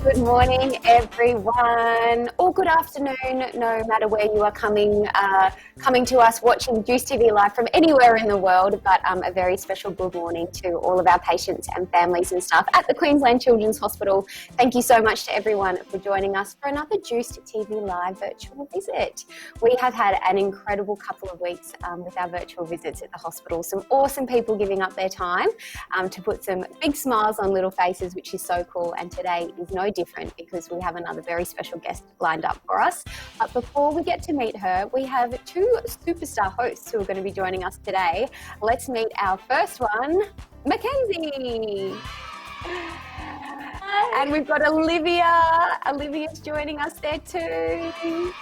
Good morning, everyone, or good afternoon, no matter where you are coming to us watching Juice TV Live from anywhere in the world, but a very special good morning to all of our patients and families and staff at the Queensland Children's Hospital. Thank you so much to everyone for joining us for another Juice TV Live virtual visit. We have had an incredible couple of weeks with our virtual visits at the hospital. Some awesome people giving up their time to put some big smiles on little faces, which is so cool. And today is no different because we have another very special guest lined up for us. But before we get to meet her, we have two superstar hosts who are going to be joining us today. Let's meet our first one, Mackenziee. Hi. And we've got Olivia. Olivia's joining us there too.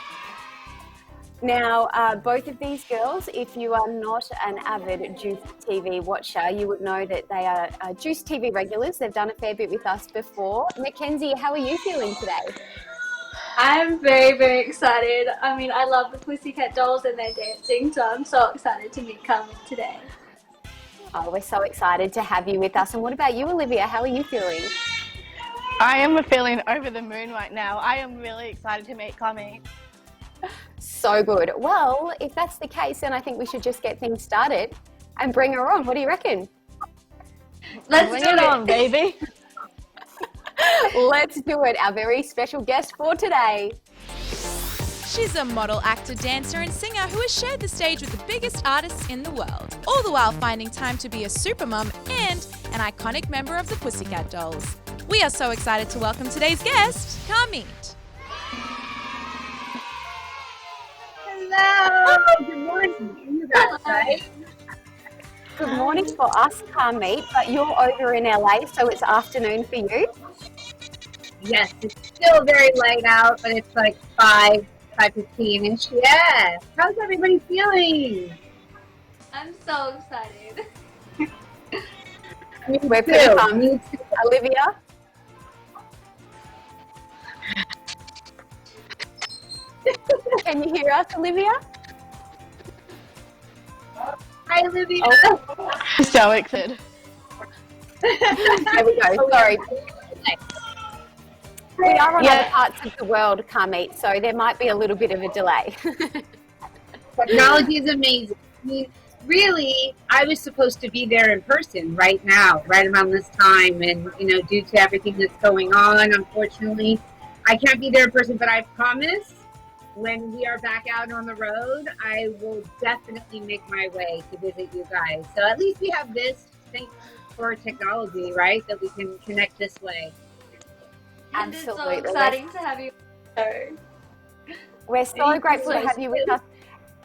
Now, both of these girls, if you are not an avid Juice TV watcher, you would know that they are Juice TV regulars. They've done a fair bit with us before. Mackenziee, how are you feeling today? I'm very, very excited. I mean, I love the Pussycat Dolls and their dancing, so I'm so excited to meet Carmit today. Oh, we're so excited to have you with us. And what about you, Olivia? How are you feeling? I am feeling over the moon right now. I am really excited to meet Carmit. So good. Well, if that's the case, then I think we should just get things started and bring her on. What do you reckon? Let's bring do it on, baby. Let's do it. Our very special guest for today. She's a model, actor, dancer and singer who has shared the stage with the biggest artists in the world, all the while finding time to be a supermum and an iconic member of the Pussycat Dolls. We are so excited to welcome today's guest, Carmit. Hello. Good morning. You guys, right? Good morning for us, Carmit, but you're over in LA, so it's afternoon for you. Yes, it's still very light out, but it's like 5:15-ish. Yeah. How's everybody feeling? I'm so excited. We're pretty pumped. Olivia? Can you hear us, Olivia? Hi, Olivia. Oh. So excited. There we go. Sorry. We are on other parts of the world, Carmit, so there might be a little bit of a delay. Technology is amazing. I mean, really, I was supposed to be there in person right now, right around this time, and due to everything that's going on, unfortunately, I can't be there in person. But I promise, when we are back out on the road, I will definitely make my way to visit you guys. So at least we have this. Thank you for technology, right? That we can connect this way. Absolutely. It's so exciting to have you. We're so grateful to have you with us.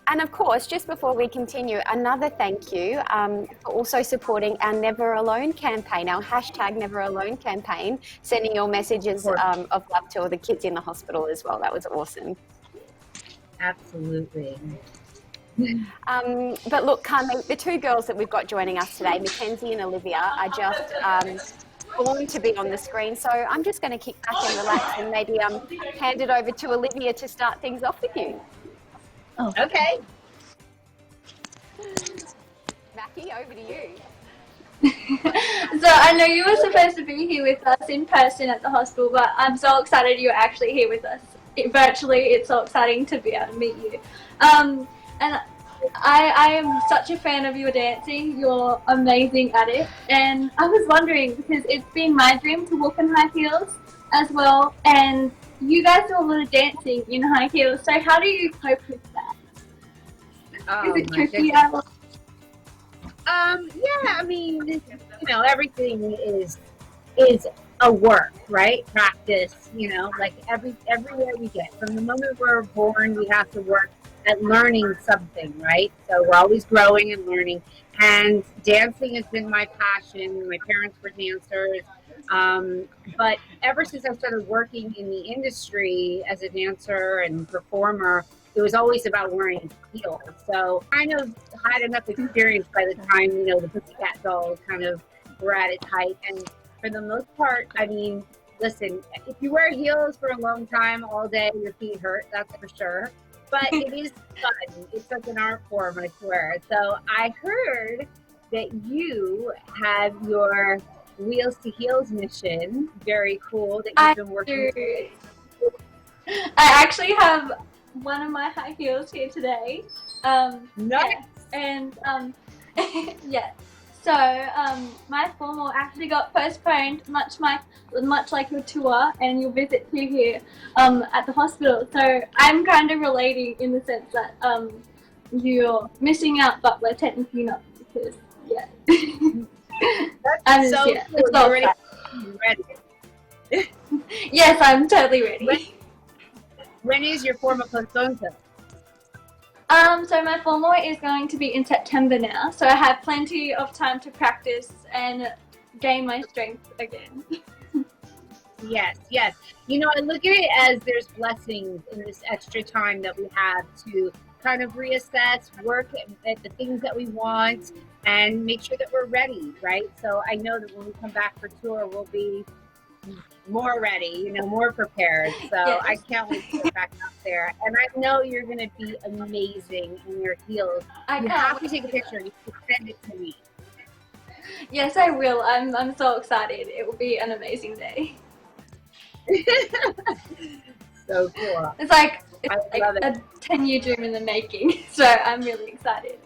And of course, just before we continue, another thank you for also supporting our Never Alone campaign, our hashtag Never Alone campaign, sending your messages of love to all the kids in the hospital as well. That was awesome. Absolutely. But look, Carmit, the two girls that we've got joining us today, Mackenziee and Olivia, are just born to be on the screen. So I'm just going to kick back and relax and maybe hand it over to Olivia to start things off with you. Oh. Okay. Mackie, over to you. So I know you were supposed to be here with us in person at the hospital, but I'm so excited you're actually here with us virtually. It's so exciting to be able to meet you. And I am such a fan of your dancing. You're amazing at it. And I was wondering, because it's been my dream to walk in high heels as well, and you guys do a lot of dancing in high heels. So how do you cope with that? Oh, Is it tricky? Yeah, I mean, everything is a work, right? Practice, like everywhere we get. From the moment we're born, we have to work at learning something, right? So we're always growing and learning. And dancing has been my passion. My parents were dancers. But ever since I started working in the industry as a dancer and performer, it was always about wearing heels. So I kind of had enough experience by the time, the Pussycat Dolls kind of were at its height. And for the most part, I mean, listen, if you wear heels for a long time, all day, your feet hurt, that's for sure. But it is fun. It's like an art form, I swear. So I heard that you have your Wheels to Heels mission. Very cool that I you've been working. I actually have one of my high heels here today. Nice. Yeah. And yeah. So my formal actually got postponed, much like your tour and your visit to here at the hospital. So I'm kind of relating in the sense that you're missing out, but we're technically not, because yeah. That's so cool. You're ready. Yes, I'm totally ready. When is your formal postponed to? So my formal is going to be in September now, so I have plenty of time to practice and gain my strength again. Yes. You know, I look at it as there's blessings in this extra time that we have to kind of reassess, work at the things that we want, and make sure that we're ready, right? So I know that when we come back for tour, we'll be more ready, you know, more prepared. So yes. I can't wait to get back out there. And I know you're going to be amazing in your heels. You have to take a picture. You can send it to me. Yes, I will. I'm so excited. It will be an amazing day. So cool. It's like a 10-year dream in the making. So I'm really excited.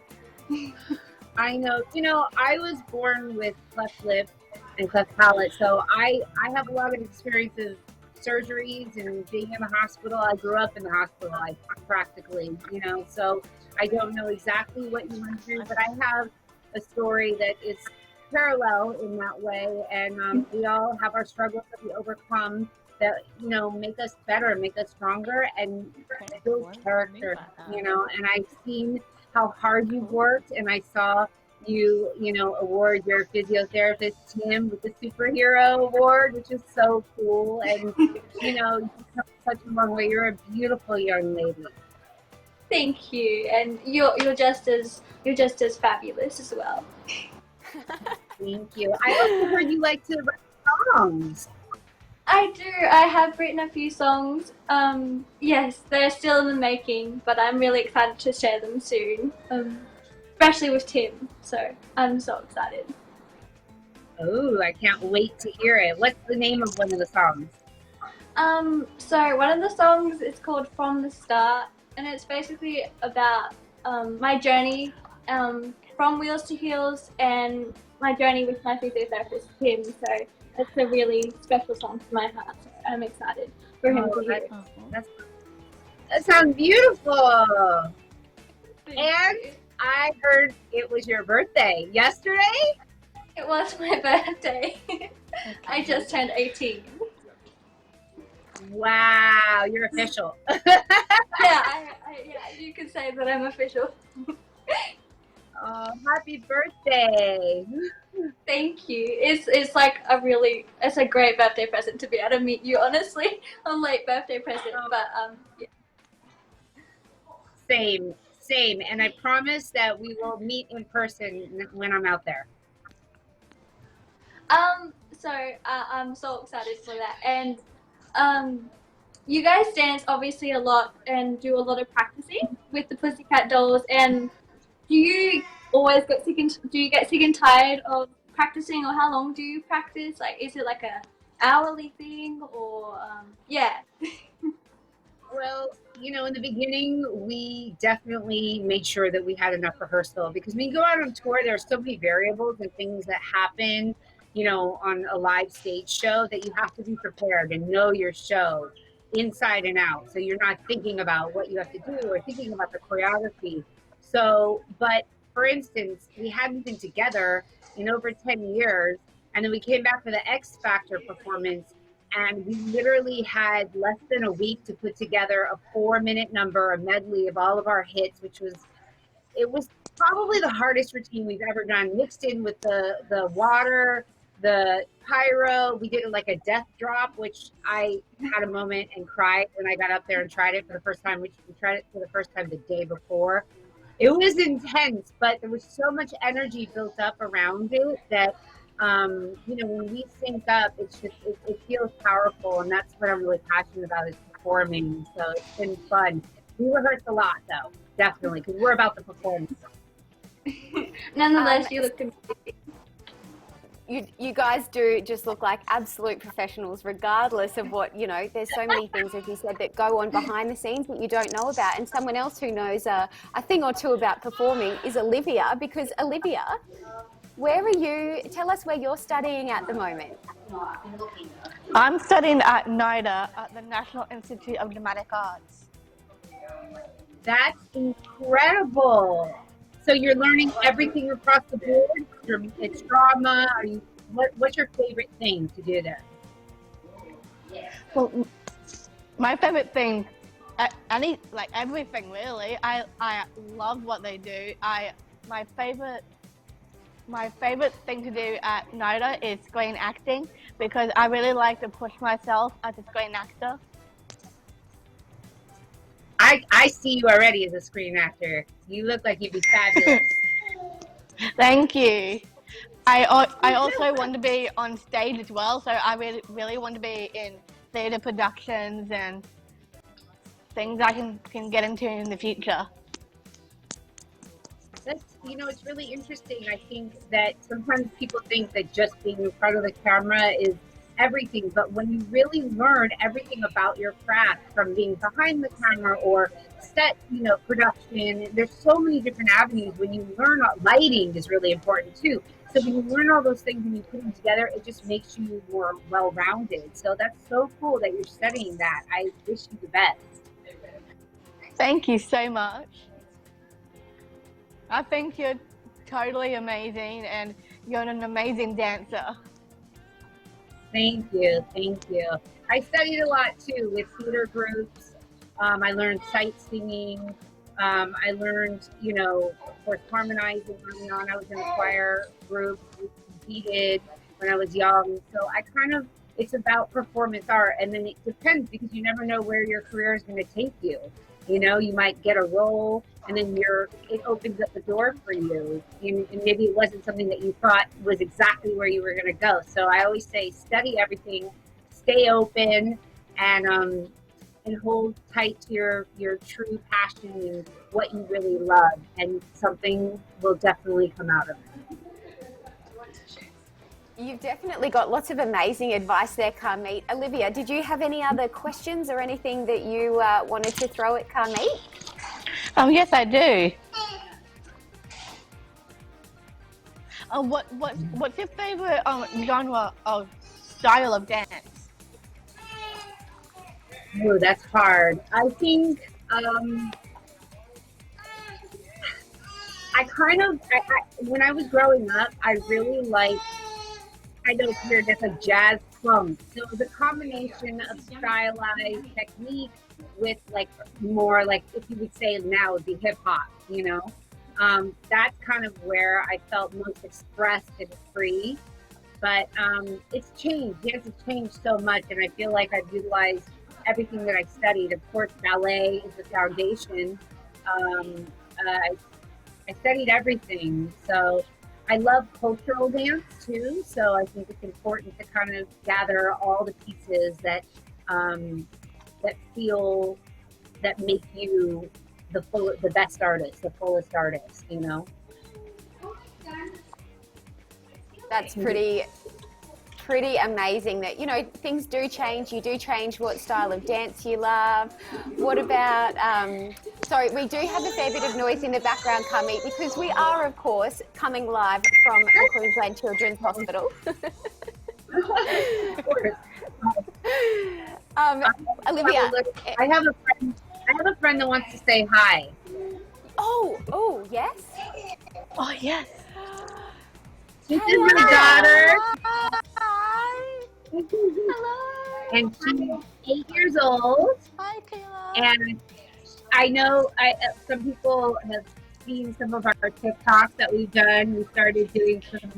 I know. You know, I was born with cleft lip and cleft palate, so I have a lot of experience of surgeries and being in the hospital. I grew up in the hospital, like practically, you know, so I don't know exactly what you went through, but I have a story that is parallel in that way, and we all have our struggles that we overcome that, you know, make us better, make us stronger, and build character, you know. And I've seen how hard you've worked, and I saw you know, award your physiotherapist Tim with the superhero award, which is so cool. And you know, you've come such a long way. You're a beautiful young lady. Thank you, and you're just as fabulous as well. Thank you. I also heard you like to write songs. I do. I have written a few songs. Yes, they're still in the making, but I'm really excited to share them soon. Especially with Tim, so I'm so excited. Oh, I can't wait to hear it. What's the name of one of the songs? So one of the songs is called From the Start, and it's basically about my journey from Wheels to Heels and my journey with my physiotherapist Tim. So it's a really special song to my heart. So I'm excited for him to hear it. That sounds beautiful. Thank and you. I heard it was your birthday yesterday? It was my birthday. I just turned 18. Wow, you're official. Yeah, you could say that I'm official. Oh, happy birthday. Thank you. It's like it's a great birthday present to be able to meet you, honestly. A late birthday present, but yeah. Same, and I promise that we will meet in person when I'm out there. So I'm so excited for that, and you guys dance obviously a lot and do a lot of practicing with the Pussycat Dolls, and do you get sick and tired of practicing, or how long do you practice? Like, is it like a hourly thing, or yeah? Well, you know, in the beginning, we definitely made sure that we had enough rehearsal, because when you go out on tour, there are so many variables and things that happen, you know, on a live stage show, that you have to be prepared and know your show inside and out. So you're not thinking about what you have to do or thinking about the choreography. So, but for instance, we hadn't been together in over 10 years. And then we came back for the X Factor performance, and we literally had less than a week to put together a 4-minute number, a medley of all of our hits, it was probably the hardest routine we've ever done, mixed in with the water, the pyro. We did it like a death drop, which I had a moment and cried when I got up there and tried it for the first time, which we tried it for the first time the day before. It was intense, but there was so much energy built up around it that you know, when we sync up, it's just it feels powerful, and that's what I'm really passionate about, is performing. So it's been fun. We rehearse a lot, though, definitely, because we're about the performance. Nonetheless, you look amazing. You guys do just look like absolute professionals, regardless of what, there's so many things, as you said, that go on behind the scenes that you don't know about. And someone else who knows a thing or two about performing is Olivia, because Olivia, where are you? Tell us where you're studying at the moment. I'm studying at NIDA, at the National Institute of Dramatic Arts. That's incredible. So you're learning everything across the board? It's drama? What's your favorite thing to do there? Well, my favorite thing, everything really. I love what they do. My favorite thing to do at NIDA is screen acting, because I really like to push myself as a screen actor. I see you already as a screen actor. You look like you'd be fabulous. Thank you. I also want to be on stage as well, so I really want to be in theatre productions and things I can get into in the future. That's, it's really interesting. I think that sometimes people think that just being in front of the camera is everything, but when you really learn everything about your craft, from being behind the camera or set, production, there's so many different avenues. When you learn, lighting is really important too. So when you learn all those things and you put them together, it just makes you more well-rounded. So that's so cool that you're studying that. I wish you the best. Thank you so much. I think you're totally amazing, and you're an amazing dancer. Thank you. I studied a lot too with theater groups. I learned sight singing. I learned, of course, harmonizing early on. I was in a choir group. We competed when I was young. So it's about performance art. And then it depends, because you never know where your career is going to take you. You might get a role, and then it opens up the door for you. And maybe it wasn't something that you thought was exactly where you were going to go. So I always say, study everything, stay open, and hold tight to your true passion and what you really love, and something will definitely come out of it. You've definitely got lots of amazing advice there, Carmit. Olivia, did you have any other questions or anything that you wanted to throw at Carmit? Yes, I do. What's your favorite genre of style of dance? Oh, that's hard. I think when I was growing up, I really liked, I know it's weird, that's a jazz funk. So it was a combination of stylized technique with more if you would say now would be hip hop, that's kind of where I felt most expressed and free. But it's changed. Yes, it's changed so much, and I feel like I've utilized everything that I studied. Of course, ballet is the foundation. I studied everything. So I love cultural dance too. So I think it's important to kind of gather all the pieces that make you the best artist, the fullest artist, That's pretty amazing that, things do change. You do change what style of dance you love. What about, sorry, we do have a fair bit of noise in the background, Carmit, because we are, of course, coming live from the Queensland Children's Hospital. Olivia. I have a friend that wants to say hi. Oh, yes? Oh, yes. This is my daughter. Hi. Hello. And she's 8 years old. Hi, Kayla. And I know some people have seen some of our TikToks that we've done. We started doing some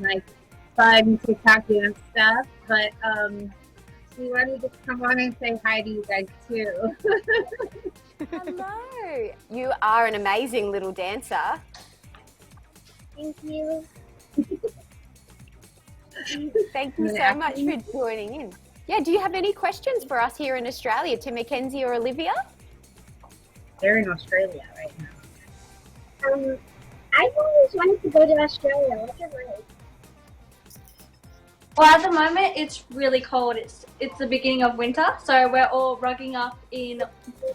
fun TikTok dance stuff, but we wanted to come on and say hi to you guys too. Hello. You are an amazing little dancer. Thank you. Thank you so much for joining in. Yeah, do you have any questions for us here in Australia, to Mackenzie or Olivia? They're in Australia right now. I've always wanted to go to Australia. What's it like? Well, at the moment, it's really cold. It's the beginning of winter, so we're all rugging up in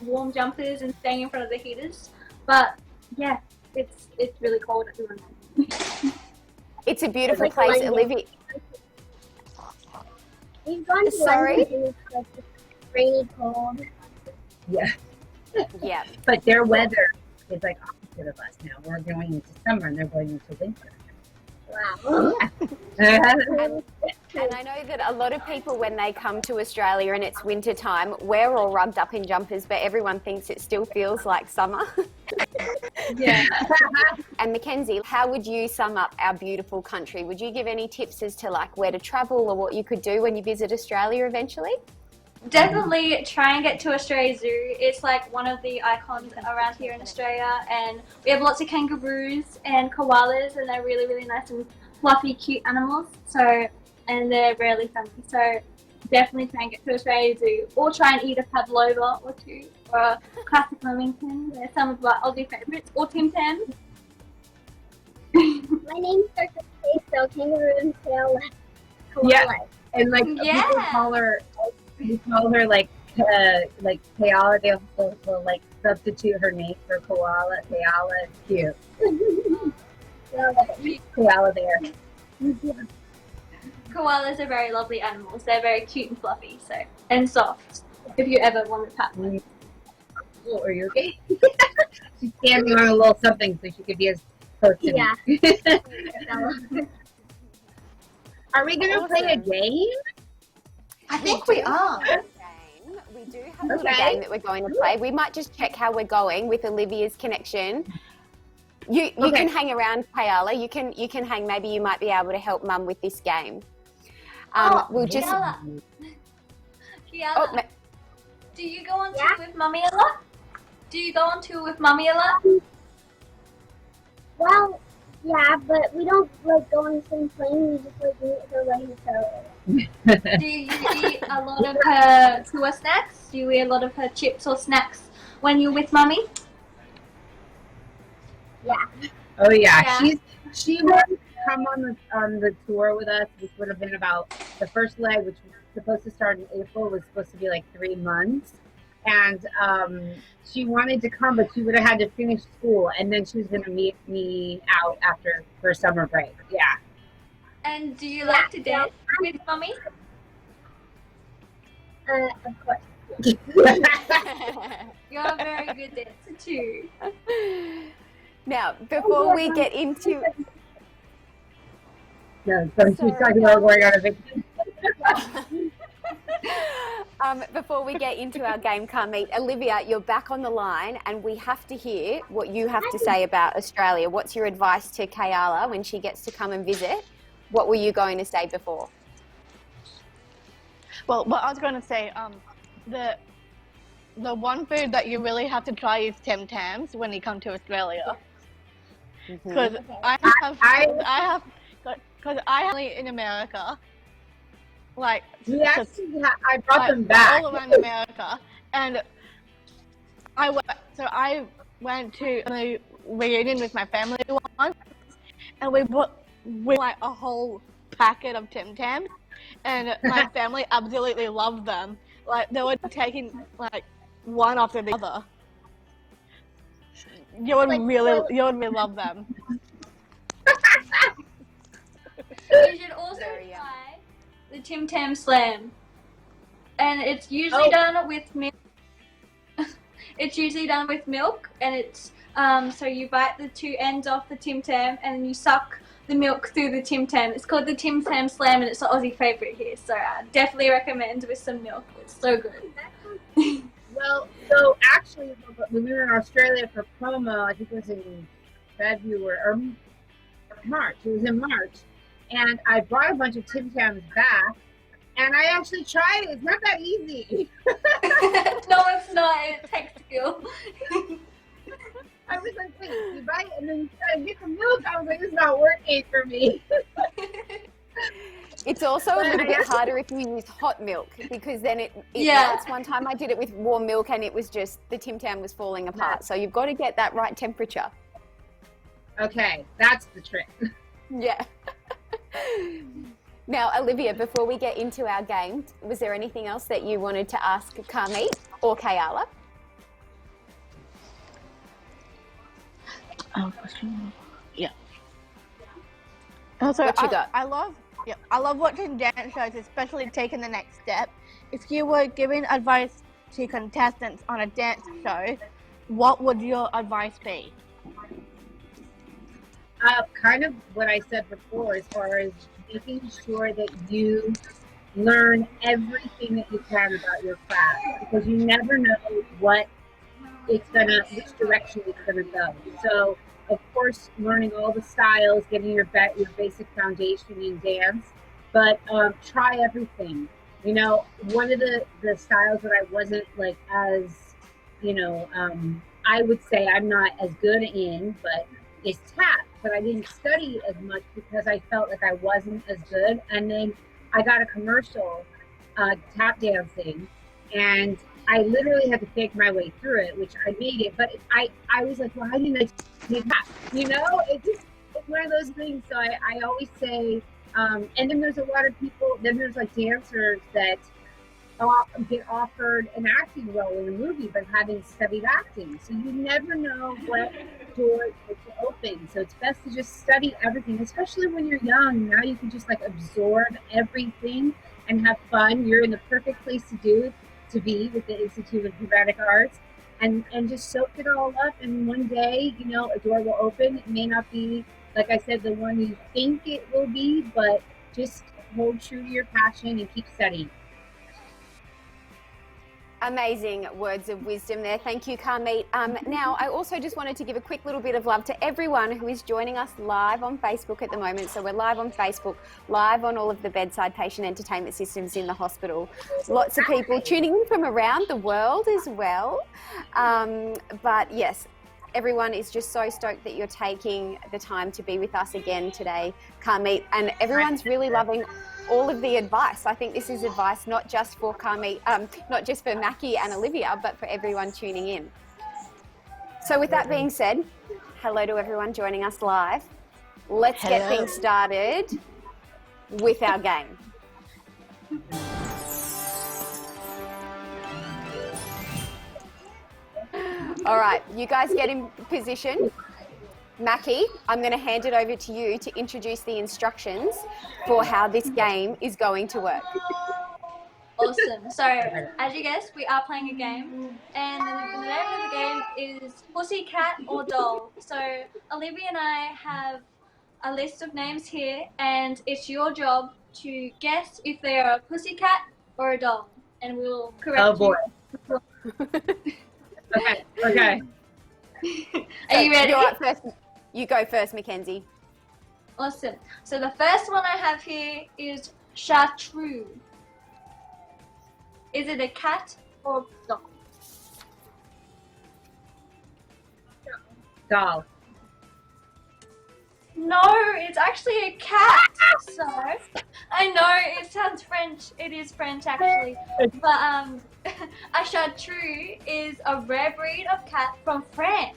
warm jumpers and staying in front of the heaters. But yeah, it's really cold at the moment. It's a beautiful Like place, London. Olivia. We've gone to Sorry? London and it's like rainy cold. Yeah. Yeah. But their weather is like opposite of us now. We're going into summer and they're going into winter. Wow. And I know that a lot of people, when they come to Australia and it's winter time, we're all rugged up in jumpers, but everyone thinks it still feels like summer. Yeah. And Mackenzie, how would you sum up our beautiful country? Would you give any tips as to like where to travel or what you could do when you visit Australia eventually? Definitely try and get to Australia Zoo. It's like one of the icons around here in Australia, and we have lots of kangaroos and koalas, and they're really, really nice and fluffy, cute animals. So, and they're rarely friendly. So, definitely try and get to Australia Zoo, or try and eat a pavlova or two, or a classic Wellington. They're some of our Aussie favourites, or Tim Tams. My name starts with K, so kangaroo and tail koala. Yeah. And like Yeah. we call her like Keala. They'll like substitute her name for koala. Keala is cute. Koala bear. Koalas are very lovely animals. They're very cute and fluffy, so and soft. If you ever want to pat them. Oh, are you okay? She's standing on a little something so she could be as close to Yeah. me. Are we gonna play a game? I think we are. We do have a little Okay. game that we're going to play. We might just check how we're going with Olivia's connection. You Okay. can hang around, Kayala. You can hang. Maybe you might be able to help Mum with this game. We'll just. Kiala, Oh, do you go on tour with Mummy a lot? Do you go on tour with Mummy a lot? Well, yeah, but we don't like go on the same plane. We just like meet her right in Charlotte. Do you eat a lot of her tour snacks? Do you eat a lot of her chips or snacks when you're with Mummy? Oh yeah, Yeah. she would come on the tour with us, which would have been about the first leg, which was supposed to start in April, was supposed to be like 3 months, and she wanted to come, but she would have had to finish school, and then she was going to meet me out after her summer break. Yeah. And do you like to dance with Mummy? Of course. You're a very good dancer too. Now, before we get into No, so she's talking about going on a vacation. before we get into our game, Carmit, Olivia, you're back on the line, and we have to hear what you have to say about Australia. What's your advice to Kayala when she gets to come and visit? What were you going to say before? Well, what I was going to say, the one food that you really have to try is Tim Tams when you come to Australia. Because I have in America, like We actually, I brought them back. all around America, and I went to a reunion with my family once, and we bought like a whole packet of Tim Tams, and my family absolutely loved them. Like they were taking like one after the other. You would really love them. You should also try the Tim Tam Slam, and it's usually done with milk. It's usually done with milk, and it's so you bite the two ends off the Tim Tam, and then you suck the milk through the Tim Tam. It's called the Tim Tam Slam, and it's an Aussie favourite here. So I definitely recommend with some milk. It's so good. Well, so actually, when we were in Australia for promo, I think it was in February or March. It was in March, and I brought a bunch of Tim Tams back, and I actually tried it. It's not that easy. No, it's not. It takes skill. I was like, wait, you bite and then you try to get the milk. I was like, this is not working for me. It's also a little bit harder if you use hot milk, because then it Yeah. melts. One time I did it with warm milk and it was just, the Tim Tam was falling apart. So you've got to get that right temperature. Okay, that's the trick. Yeah. Now, Olivia, before we get into our game, was there anything else that you wanted to ask Carmit or Kayala? Yeah. Also, What you got? I love watching dance shows, especially taking the next step. If you were giving advice to contestants on a dance show, what would your advice be? Kind of what I said before, as far as making sure that you learn everything that you can about your craft, because you never know which direction it's gonna go. So, of course, learning all the styles, getting your basic foundation in dance, but try everything. You know, one of the styles that I wasn't like as, I would say I'm not as good in, but is tap. But I didn't study as much because I felt like I wasn't as good. And then I got a commercial tap dancing, and I literally had to fake my way through it, which I made it. But I was like, why didn't I do tap? It's one of those things. So I always say, and then there's a lot of people, then there's like dancers that get offered an acting role in a movie, but having studied acting. So you never know what doors will open. So it's best to just study everything, especially when you're young. Now you can just like absorb everything and have fun. You're in the perfect place to be with the Institute of Dramatic Arts, and just soak it all up. And one day, a door will open. It may not be, like I said, the one you think it will be, but just hold true to your passion and keep studying. Amazing words of wisdom there. Thank you, Carmit. Now, I also just wanted to give a quick little bit of love to everyone who is joining us live on Facebook at the moment. So we're live on Facebook, live on all of the bedside patient entertainment systems in the hospital. Lots of people tuning in from around the world as well. But yes, everyone is just so stoked that you're taking the time to be with us again today, Carmit, and everyone's really loving all of the advice. I think this is advice not just for Carmit, not just for Mackie and Olivia, but for everyone tuning in. So with that being said, hello to everyone joining us live. Let's get things started with our game. All right, you guys get in position. Mackie, I'm going to hand it over to you to introduce the instructions for how this game is going to work. Awesome. So, as you guessed, we are playing a game, and the name of the game is Pussycat or Doll. So, Olivia and I have a list of names here, and it's your job to guess if they are a pussycat or a doll, and we'll correct you. Oh boy. Okay. Are you ready? You're up first. You go first, Mackenzie. Awesome. So the first one I have here is chartreuse. Is it a cat or doll? Doll. No, it's actually a cat. So I know it sounds French. It is French actually, but a chartreuse is a rare breed of cat from France.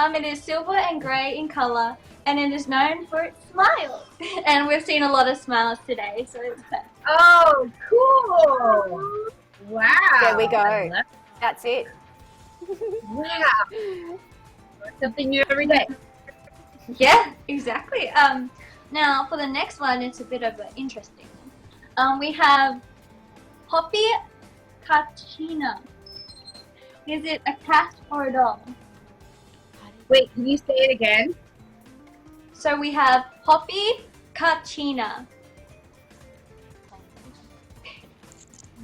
It is silver and grey in colour, and it is known for its smile. And we've seen a lot of smiles today, so it's perfect. Oh, cool! Wow. There we go. That's it. Wow. Something new every day. Yeah, exactly. Now for the next one, it's a bit of an interesting one. We have Poppy Kachina. Is it a cat or a doll? Wait, can you say it again? So we have Poppy Kachina.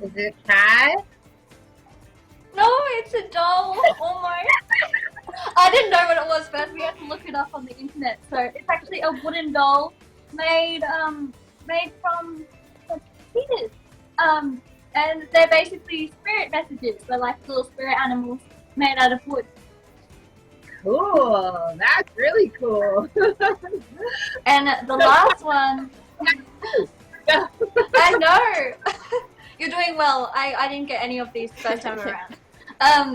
Is it a cat? No, it's a doll. Almost. I didn't know what it was first. We had to look it up on the internet. So it's actually a wooden doll made from feathers. And they're basically spirit messages. They're like little spirit animals made out of wood. Cool. That's really cool. And the last one. I know. You're doing well. I didn't get any of these first time around.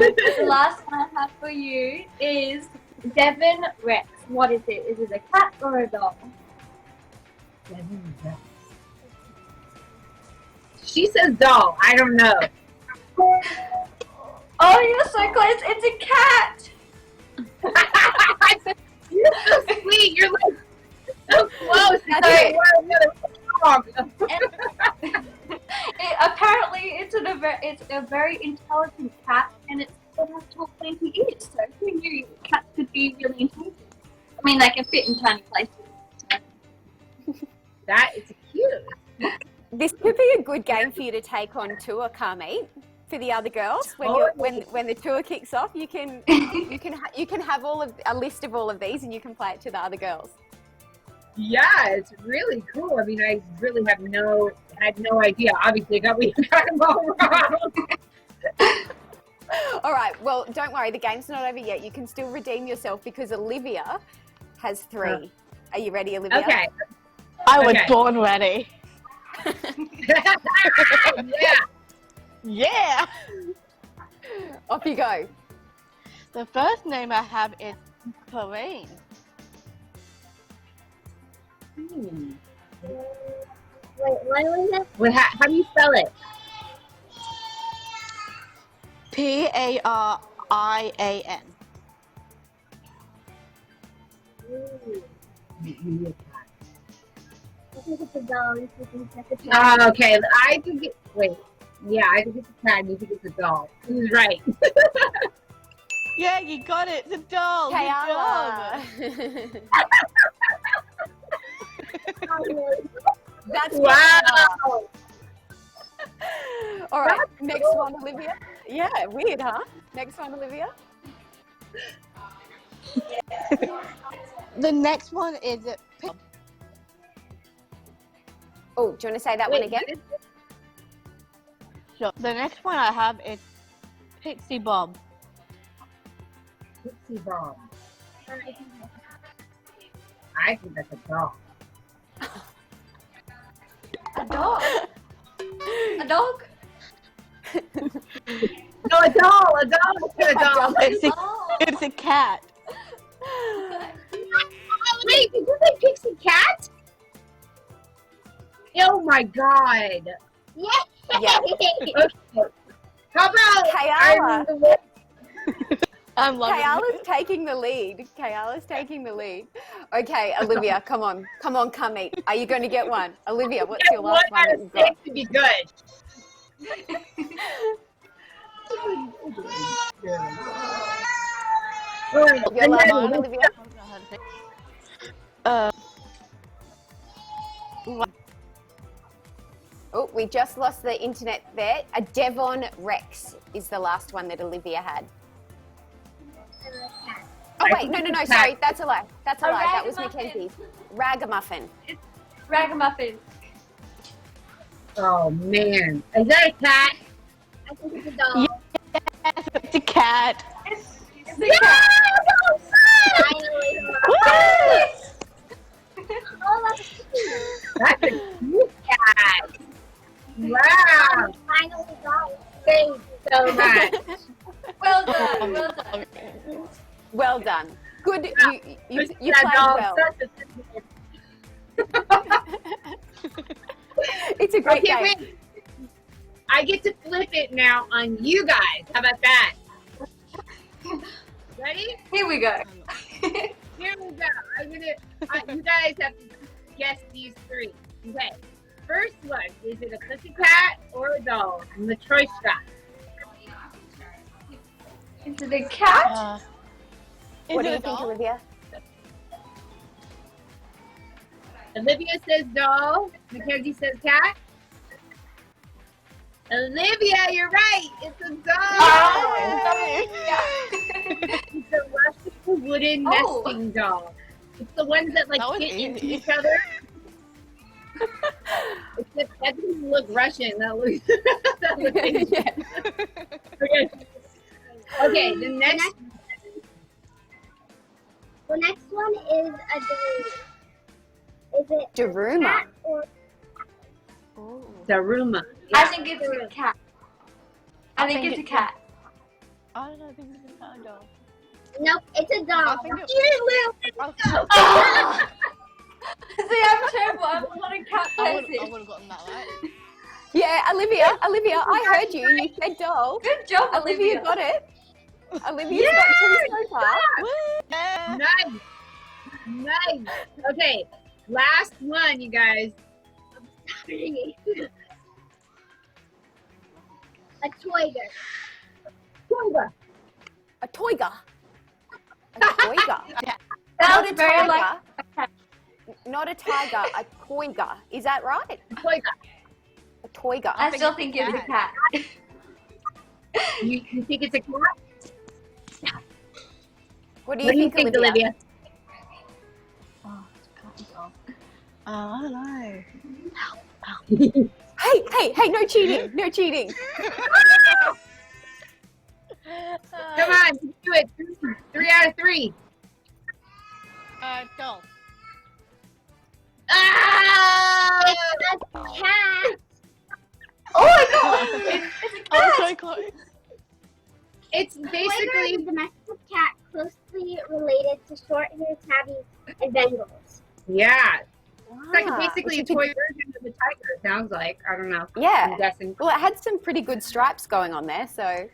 The last one I have for you is Devon Rex. What is it? Is it a cat or a doll? Devon Rex. She says doll. I don't know. Oh, you're so close. It's a cat. You're so sweet. You're like so close. Sorry. Another dog. Apparently, it's a very intelligent cat, and it has tall pointy ears. So who knew cats could be really intelligent? I mean, they can fit in tiny places. That is cute. This could be a good game for you to take on tour, Carmit, for the other girls. When the tour kicks off, you can have a list of all of these, and you can play it to the other girls. Yeah, it's really cool. I mean, I really had no idea. Obviously, I got what you're talking about wrong. All right. Well, don't worry. The game's not over yet. You can still redeem yourself because Olivia has 3. Are you ready, Olivia? Okay. I was born ready. Yeah. Yeah. Off you go. The first name I have is Pauline. Hmm. Wait, what was it? Wait, how do you spell it? Parian. I think it's a doll. You think it's a cat. Oh, okay. I think it. Wait. Yeah, I think it's a cat. You think it's a doll. Who's right? Yeah, you got it. It's a doll. Good job. Kayala. That's Wow. All right. That's Next cool. one, Olivia. Yeah, weird, huh? Next one, Olivia. The next one is Oh, do you want to say that one again? Sure. The next one I have is Pixie Bob. Pixie Bomb. I think that's a doll. A dog. A dog. No, a doll. A doll. A doll. It's a cat. Wait, did you say Pixie Cat? Oh my God. Yeah. Yeah. Okay. How about Kayala. I'm loving it. Kayala's taking the lead. Kayala's taking the lead. Okay, Olivia, come on. Come on, Carmit. Are you going to get one? Olivia, what's your last one out that of you've got? 6 to be good. Your last one, Olivia? Oh, we just lost the internet there. A Devon Rex is the last one that Olivia had. Oh, wait, no, sorry. That's a lie. That's a lie. That was ragamuffin. Mackenzie's. Ragamuffin. Ragamuffin. Oh man, is that a cat? I think it's a doll. Yes, it's a cat. It's a Yeah, cat. Finally. Oh, that's a cute cat. Wow, finally got it. thanks so much. Well done. Well done. Well done. Good. You played That doll is well. such a It's a great Okay, game. wait. I get to flip it now on you guys. How about that? Ready? Here we go. Here we go. You guys have to guess these 3. Okay. First one, is it a pussycat or a doll? And the choice shot. Is it a cat? What do you think, Olivia? Olivia says doll. Mackenzie says cat. Olivia, you're right. It's a doll. It's a Russian wooden nesting doll. It's the ones that That was fit into easy. each other. Except that doesn't look Russian. That looks. That looks Asian. Okay. The next. The next one is a doll. Is it Daruma. cat or Daruma. I think it's a cat. I think it's a cat. I don't know, I think it's a cat doll. nope? It's a I doll. think it- You little. See, I'm terrible. I'm not a cat I would person. have gotten that right. Yeah, Olivia, I heard you. You said doll. Good job, Olivia got it. Olivia's got 2 so far. Yeah. Nice. Nice. Okay, last one, you guys. A toiger. Toiga. A toiga. A toiga. Sounds very like Not a tiger, a toiga. Is that right? Toiga. A toiga. I still think it's a cat. You think it's a cat? What do you think, Olivia? Oh, I don't know. Hey, no cheating, no cheating. Come on, do it. 3 out of 3. Doll. Ah! It's a cat. Oh my god! It's a I was cat! so close. It's Toiger basically is a domestic cat closely related to short-haired tabbies and Bengals. yeah. It's like Ah, basically a which is toy version of a tiger. It sounds like, I don't know. Yeah. I'm guessing. Well, it had some pretty good stripes going on there, so.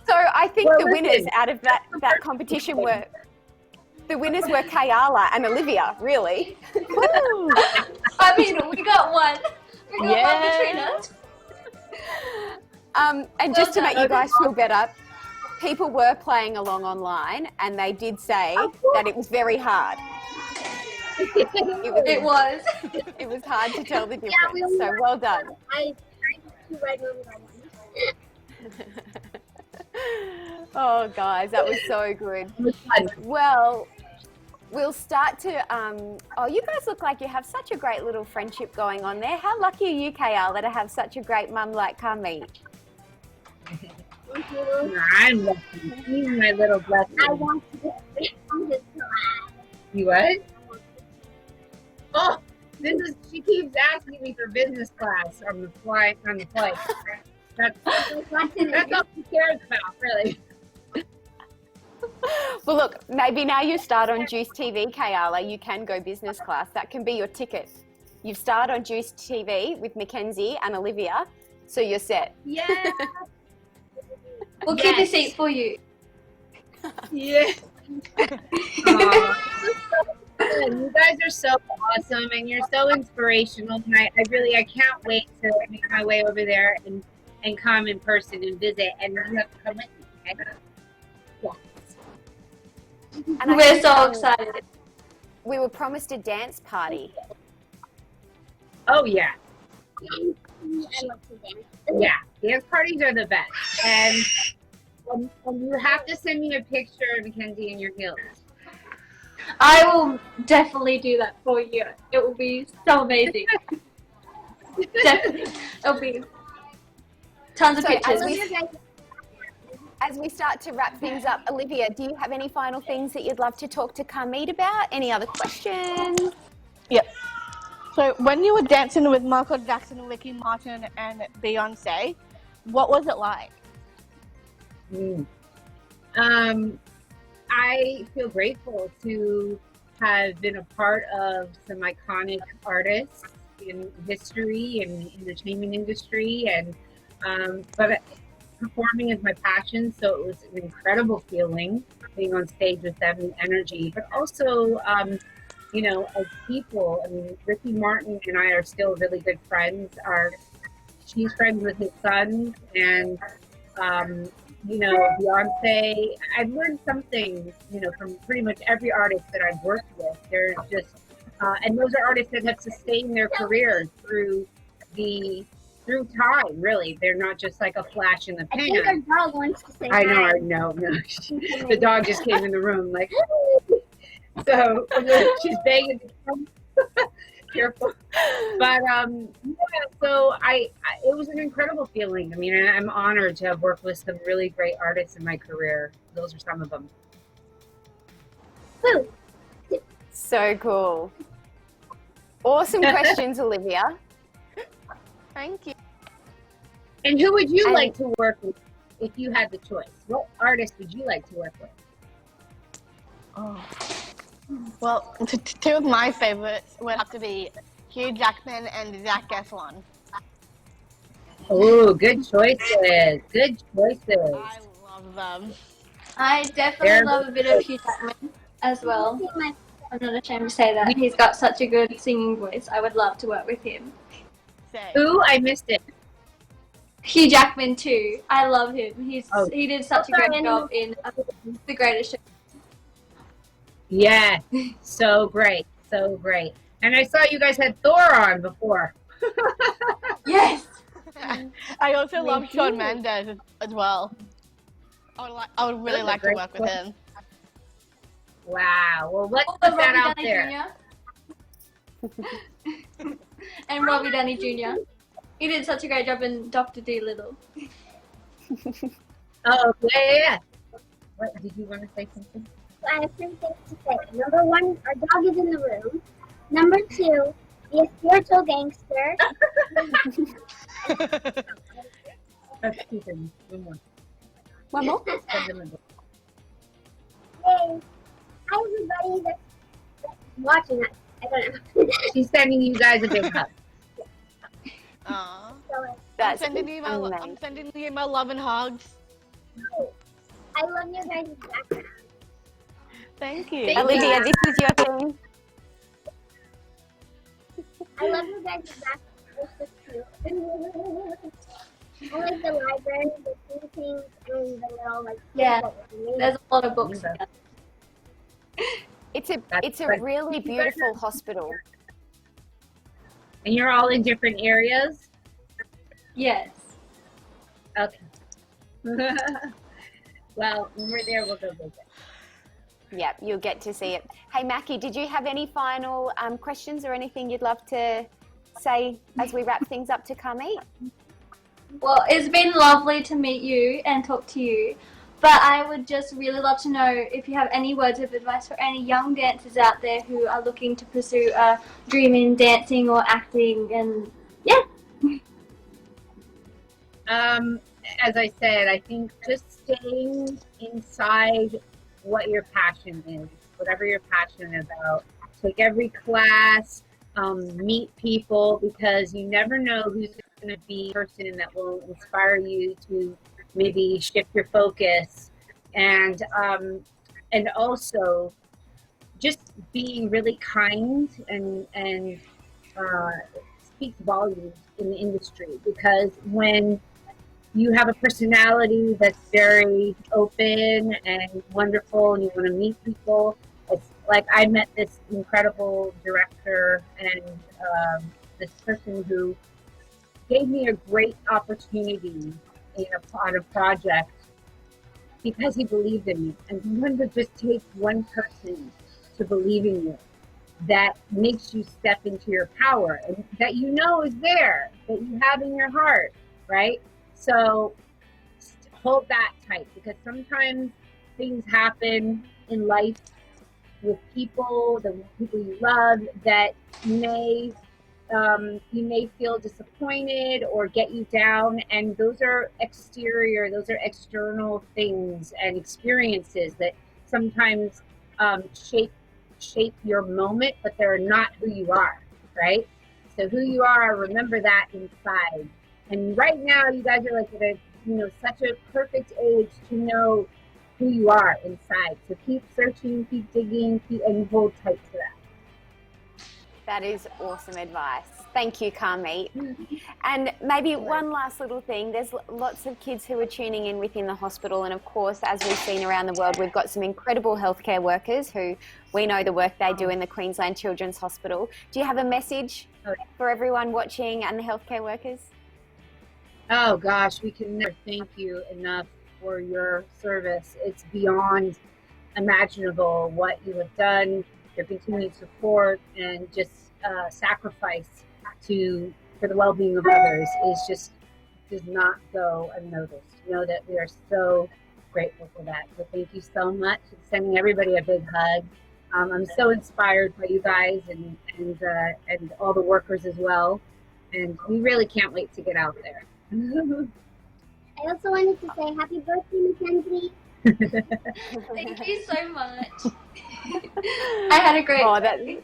So I think Well, the winners listen. out of that competition were Kayala and Olivia, really. I mean, we got one. We got one between Yeah. us. And just to make you guys feel better, people were playing along online, and they did say that it was very hard. It was. It was hard to tell the difference. Yeah, we So well done. I two red ones got one. Oh, guys, that was so good. It was fun. Well, we'll start to. Oh, you guys look like you have such a great little friendship going on there. How lucky are you, Kayala, to have such a great mum like Carmit? I'm lucky. He's my little blessing. I want to get from his class. You what? Oh, she keeps asking me for business class on the flight. That's all she cares about, really. Well, look, maybe now you start on Juice TV, Kayala, you can go business class. That can be your ticket. You've started on Juice TV with Mackenzie and Olivia, so you're set. Yeah. We'll keep a seat for you. Yeah. You guys are so awesome, and you're so inspirational. And I can't wait to make my way over there and come in person and visit. And you have to come with me. Okay? And I We're think, so excited. we were promised a dance party. Oh yeah, I love to dance. yeah. Dance parties are the best, and you have to send me a picture of Mackenzie in your heels. I will definitely do that for you. It will be so amazing. Definitely. It'll be tons of So pictures. as we start to wrap things up, Olivia, do you have any final things that you'd love to talk to Carmit about? Any other questions? Yep. So when you were dancing with Michael Jackson, Ricky Martin, and Beyonce, what was it like? I feel grateful to have been a part of some iconic artists in history and in the entertainment industry, and but performing is my passion, so it was an incredible feeling being on stage with them, the energy, but also you know, as people. I mean, Ricky Martin and I are still really good friends. She's friends with his sons, and you know, Beyonce. I've learned something, you know, from pretty much every artist that I've worked with. There's just, and those are artists that have sustained their careers through time. Really, they're not just like a flash in the I think pan. our dog wants to say I know, hi. I know. No. The dog just came in the room, like. So she's banging the drum. Careful. But yeah, so it was an incredible feeling. I mean, I'm honored to have worked with some really great artists in my career. Those are some of them. Woo. So cool. Awesome questions, Olivia. Thank you. And who would you And- like to work with if you had the choice? What artist would you like to work with? Oh. Well, two of my favorites would have to be Hugh Jackman and Zac Efron. Oh, good choices. Good choices. I love them. I definitely They're love a bit of Hugh Jackman as well. See my I'm not ashamed to say that. He's got such a good singing voice. I would love to work with him. Same. Ooh, I missed it. Hugh Jackman too. I love him. Oh. He did such a great job in The Greatest Show. Yeah, so great, so great. And I saw you guys had Thor on before. Yes. I also love Shawn Mendes as well. I would really like to work with him. Wow. Well, let's Also put that out Robbie there. Downey Jr. And Robbie Downey Jr. He did such a great job in Dr. Dolittle. Oh, yeah. What, did you want to say something? I have 3 things to say. Number 1, our dog is in the room. Number 2, be a spiritual gangster. That's 2 things. One more. One more? Hey, hi everybody that's watching us. I don't know. She's sending you guys a big hug. Aww. So, That's I'm amazing. sending you my love and hugs. I love you guys' background. Thank you. Thank Olivia, this is your thing. I love you guys' background. It's so cute. I like the library, the paintings, and the little like. Yeah. that was amazing. There's a lot of books. It's a really beautiful hospital. And you're all in different areas? Yes. Okay. Well, when we're there, we'll go visit. Yep, you'll get to see it. Hey, Mackie, did you have any final questions or anything you'd love to say as we wrap things up to Carmit? Well, it's been lovely to meet you and talk to you. But I would just really love to know if you have any words of advice for any young dancers out there who are looking to pursue a dream in dancing or acting, and yeah. As I said, I think just staying inside what your passion is, whatever you're passionate about. Take every class, meet people, because you never know who's going to be the person that will inspire you to maybe shift your focus, and also just being really kind and speaks volumes in the industry, because when you have a personality that's very open and wonderful and you want to meet people, it's like I met this incredible director and this person who gave me a great opportunity on a project because he believed in me. And sometimes it just takes one person to believe in you that makes you step into your power, and that you know is there, that you have in your heart, right? So hold that tight, because sometimes things happen in life with people, the people you love, that you may feel disappointed or get you down, and those are external things and experiences that sometimes shape your moment, but they're not who you are, right? So who you are, remember that inside. And right now, you guys are like at such a perfect age to know who you are inside. So keep searching, keep digging, and hold tight to that. That is awesome advice. Thank you, Carmit. And maybe one last little thing. There's lots of kids who are tuning in within the hospital. And of course, as we've seen around the world, we've got some incredible healthcare workers who we know the work they do in the Queensland Children's Hospital. Do you have a message for everyone watching and the healthcare workers? Oh gosh, we can never thank you enough for your service. It's beyond imaginable what you have done, your continued support, and just sacrifice for the well-being of others does not go unnoticed. Know that we are so grateful for that. So thank you so much. Sending everybody a big hug. I'm so inspired by you guys and all the workers as well. And we really can't wait to get out there. I also wanted to say happy birthday, Mackenzie. Thank you so much. I had a great day.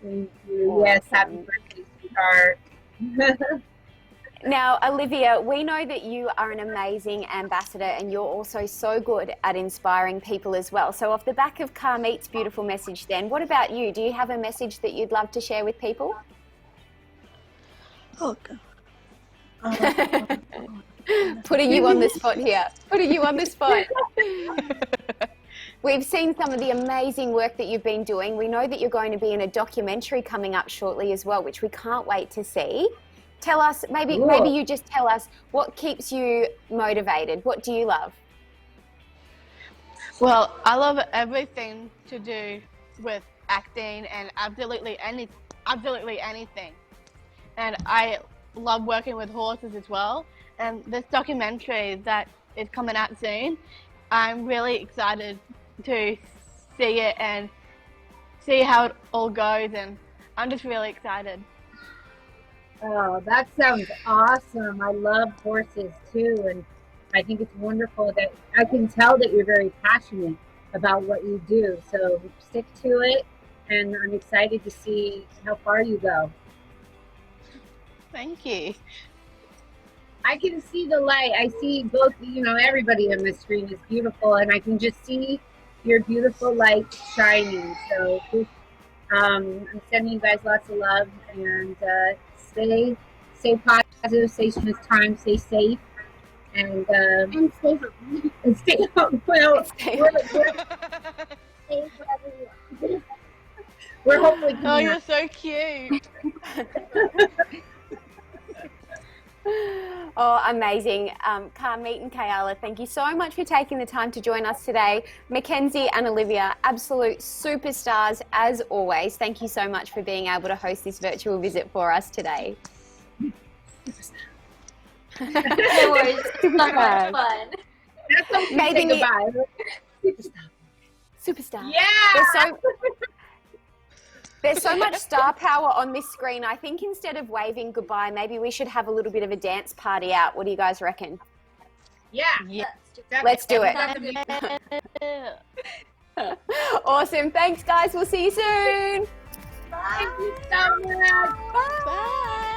Thank you. Yes, happy birthday, sweetheart. Now, Olivia, we know that you are an amazing ambassador and you're also so good at inspiring people as well. So off the back of Carmit's beautiful message then, what about you? Do you have a message that you'd love to share with people? Oh, God. Putting you on the spot here. Putting you on the spot. We've seen some of the amazing work that you've been doing. We know that you're going to be in a documentary coming up shortly as well, which we can't wait to see. Tell us, maybe you just tell us what keeps you motivated. What do you love? Well, I love everything to do with acting and absolutely anything. And I love working with horses as well. And this documentary that is coming out soon, I'm really excited to see it and see how it all goes. And I'm just really excited. Oh, that sounds awesome. I love horses too, and I think it's wonderful that I can tell that you're very passionate about what you do. So stick to it, and I'm excited to see how far you go. Thank you. I can see the light. I see both, everybody on the screen is beautiful, and I can just see your beautiful light shining. So just, I'm sending you guys lots of love, and stay positive, stay time, stay safe, and stay home. and stay home. Well, we're hopefully. Oh, you're so cute. Oh, amazing. Carmit and Kayala, thank you so much for taking the time to join us today. Mackenzie and Olivia, absolute superstars as always. Thank you so much for being able to host this virtual visit for us today. No worries. So much fun. That's how we Maybe- say goodbye. Superstar. Yeah. There's so much star power on this screen. I think instead of waving goodbye, maybe we should have a little bit of a dance party out. What do you guys reckon? Yeah. Let's do it. Yeah. Awesome. Thanks, guys. We'll see you soon. Thank you so much. Bye.